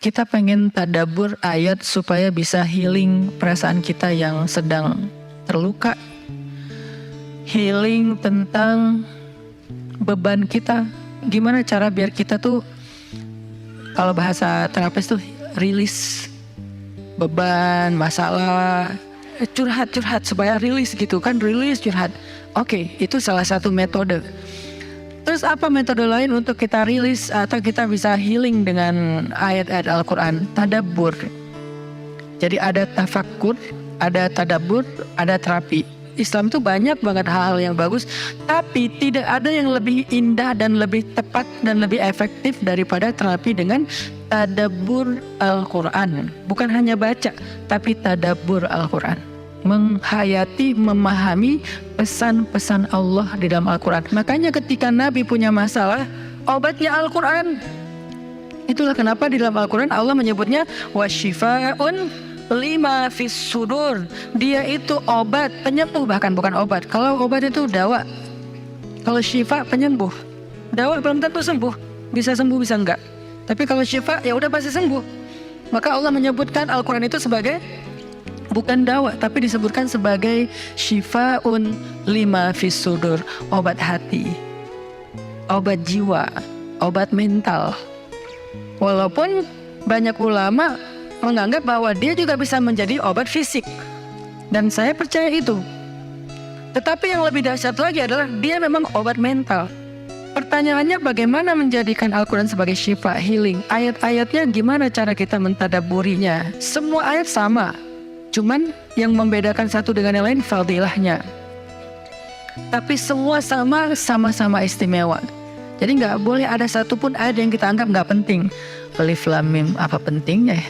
kita pengen tadabbur ayat supaya bisa healing perasaan kita yang sedang terluka, healing tentang beban kita. Gimana cara biar kita tuh, kalau bahasa terapis tuh rilis beban, masalah, curhat supaya rilis gitu kan, rilis curhat. Oke, itu salah satu metode. Terus apa metode lain untuk kita rilis atau kita bisa healing dengan ayat-ayat Al-Quran? Tadabbur. Jadi ada tafakkur, ada tadabbur, ada terapi. Islam itu banyak banget hal-hal yang bagus, tapi tidak ada yang lebih indah dan lebih tepat dan lebih efektif daripada terapi dengan tadabbur Al-Quran. Bukan hanya baca, tapi tadabbur Al-Quran. Menghayati, memahami pesan-pesan Allah di dalam Al-Quran. Makanya ketika Nabi punya masalah, obatnya Al-Quran. Itulah kenapa di dalam Al-Quran Allah menyebutnya wasyifa'un lima fis sudur. Dia itu obat, penyembuh, bahkan bukan obat. Kalau obat itu dawa, kalau syifa penyembuh. Dawa belum tentu sembuh, bisa sembuh bisa enggak. Tapi kalau syifa ya udah pasti sembuh. Maka Allah menyebutkan Al-Quran itu sebagai bukan dawa, tapi disebutkan sebagai syifaun lima fis sudur, obat hati, obat jiwa, obat mental. Walaupun banyak ulama menganggap bahwa dia juga bisa menjadi obat fisik, dan saya percaya itu. Tetapi yang lebih dahsyat lagi adalah dia memang obat mental. Pertanyaannya, bagaimana menjadikan Al-Quran sebagai syifa, healing? Ayat-ayatnya gimana cara kita mentadabburinya? Semua ayat sama, cuman yang membedakan satu dengan yang lain fadilahnya. Tapi semua sama-sama istimewa. Jadi nggak boleh ada satupun ayat yang kita anggap nggak penting. Alif Lam Mim, apa pentingnya ya?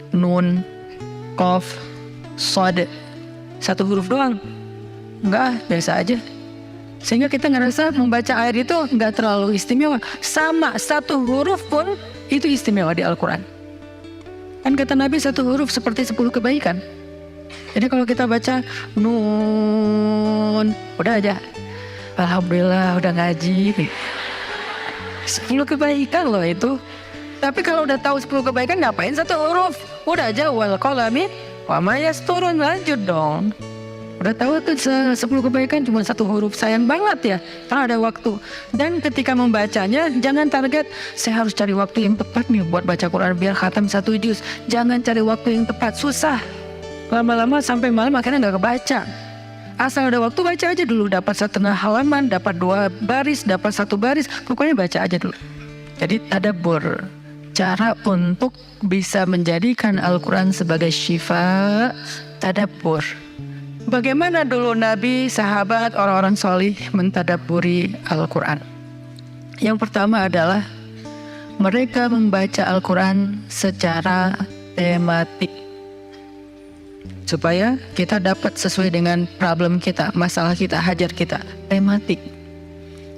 Nun, Qaf, Shad, satu huruf doang. Enggak, biasa aja. Sehingga kita ngerasa membaca ayat itu nggak terlalu istimewa. Sama, satu huruf pun itu istimewa di Al-Quran. Kan kata Nabi satu huruf seperti 10 kebaikan. Jadi kalau kita baca Nun, udah aja, alhamdulillah udah ngaji. 10 kebaikan loh itu. Tapi kalau udah tahu 10 kebaikan, ngapain satu huruf? Udah aja wal qalami wa ma yasturun, lanjut dong. Udah tahu tuh 10 kebaikan cuma satu huruf, sayang banget ya kalau ada waktu. Dan ketika membacanya jangan target saya harus cari waktu yang tepat nih buat baca Quran biar khatam 1 juz. Jangan cari waktu yang tepat, susah. Lama-lama sampai malam akhirnya nggak kebaca. Asal ada waktu baca aja dulu, dapat setengah halaman, dapat 2 baris, dapat 1 baris, pokoknya baca aja dulu. Jadi tadabbur, cara untuk bisa menjadikan Al-Quran sebagai syifa, tadabbur. Bagaimana dulu Nabi, sahabat, orang-orang solih mentadabburi Al-Quran? Yang pertama adalah mereka membaca Al-Quran secara tematik, supaya kita dapat sesuai dengan problem kita, masalah kita, hajat kita. Tematik.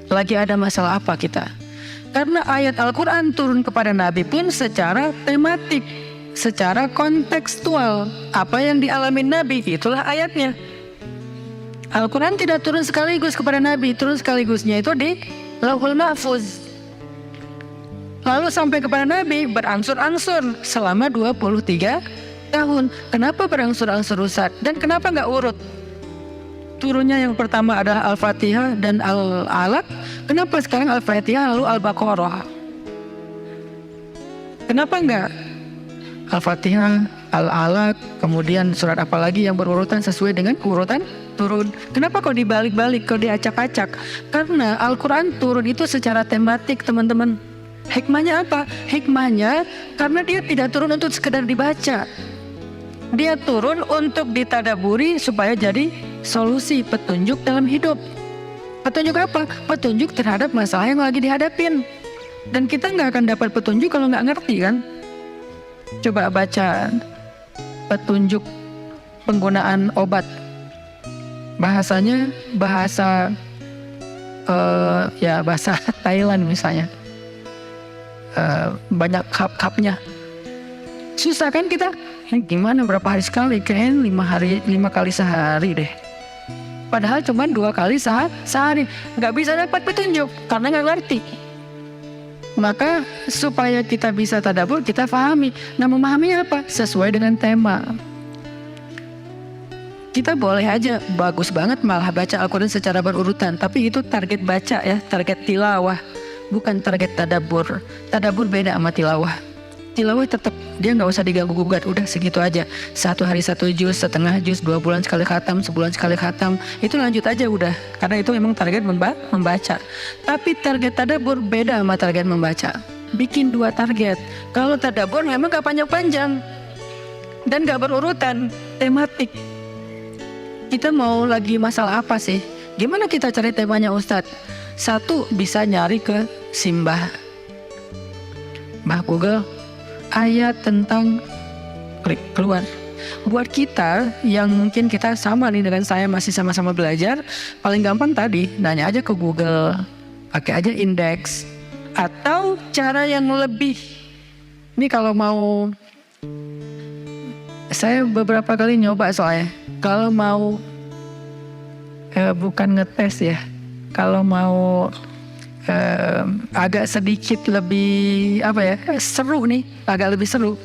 Lagi ada masalah apa kita? Karena ayat Al-Quran turun kepada Nabi pun secara tematik, secara kontekstual. Apa yang dialami Nabi, itulah ayatnya. Al-Quran tidak turun sekaligus kepada Nabi, turun sekaligusnya itu di Lauhul Mahfuz. Lalu sampai kepada Nabi berangsur-angsur selama 23 tahun. Kenapa berangsur-angsur, Ustaz? Dan kenapa nggak urut? Turunnya yang pertama adalah Al-Fatihah dan Al-Alaq. Kenapa sekarang Al-Fatihah lalu Al-Baqarah? Kenapa enggak Al-Fatihah, Al-Alaq, kemudian surat apa lagi yang berurutan sesuai dengan urutan turun? Kenapa kok dibalik-balik, kok diacak-acak? Karena Al-Quran turun itu secara tematik, teman-teman. Hikmahnya apa? Hikmahnya karena dia tidak turun untuk sekedar dibaca. Dia turun untuk ditadaburi supaya jadi solusi, petunjuk dalam hidup. Petunjuk apa? Petunjuk terhadap masalah yang lagi dihadapin. Dan kita nggak akan dapat petunjuk kalau nggak ngerti kan? Coba baca petunjuk penggunaan obat. Bahasanya bahasa bahasa Thailand misalnya. Banyak kap-kapnya. Susah kan kita? Gimana berapa hari sekali? Kayaknya 5 kali sehari deh. Padahal cuma 2 kali sehari. Nggak bisa dapat petunjuk karena nggak ngerti. Maka supaya kita bisa tadabbur, kita pahami. Nah, memahami apa? Sesuai dengan tema. Kita boleh aja bagus banget malah baca Al-Quran secara berurutan, tapi itu target baca ya, target tilawah, bukan target tadabbur. Tadabbur beda sama tilawah. Tilawah tetap dia nggak usah diganggu gugat, udah segitu aja. 1 hari 1 juz, setengah juz, 2 bulan sekali khatam, sebulan sekali khatam, itu lanjut aja udah. Karena itu memang target membaca. Tapi target tadabbur beda sama target membaca. Bikin 2 target. Kalau tadabbur memang gak panjang-panjang dan gak berurutan, tematik. Kita mau lagi masalah apa sih? Gimana kita cari temanya Ustadz? 1, bisa nyari ke Simbah Google, ayat tentang, klik keluar. Buat kita yang mungkin kita sama nih dengan saya, masih sama-sama belajar, paling gampang tadi nanya aja ke Google, pakai aja indeks. Atau cara yang lebih, ini kalau mau, saya beberapa kali nyoba soalnya, kalau mau bukan ngetes ya, kalau mau agak sedikit lebih seru nih, agak lebih seru.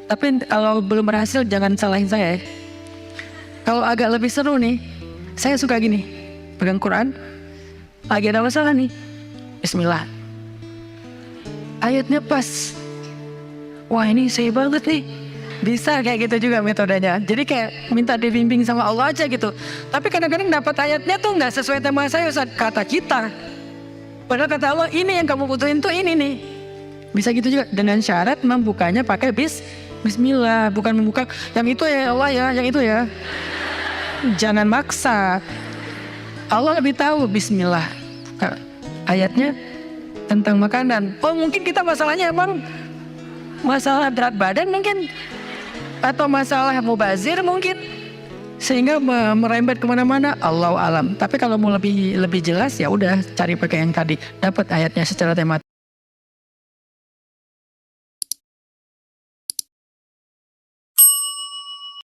Tapi kalau belum berhasil jangan salahin saya ya. Kalau agak lebih seru nih, saya suka gini, pegang Quran, lagi ada masalah nih, Bismillah, ayatnya pas, wah ini saya banget nih. Bisa kayak gitu juga metodenya. Jadi kayak minta dibimbing sama Allah aja gitu. Tapi kadang-kadang dapat ayatnya tuh nggak sesuai tema saya, Ustaz, kata kita. Padahal kata Allah ini yang kamu butuhin tuh ini nih. Bisa gitu juga dengan syarat membukanya pakai Bismillah, bukan membuka yang itu ya Allah ya, yang itu ya. Jangan maksa. Allah lebih tahu. Bismillah. Ayatnya tentang makanan. Oh mungkin kita masalahnya emang masalah berat badan mungkin, atau masalah mubazir mungkin, sehingga merembet kemana-mana. Allahu alam. Tapi kalau mau lebih jelas ya udah cari pakai yang tadi, dapat ayatnya secara tematik.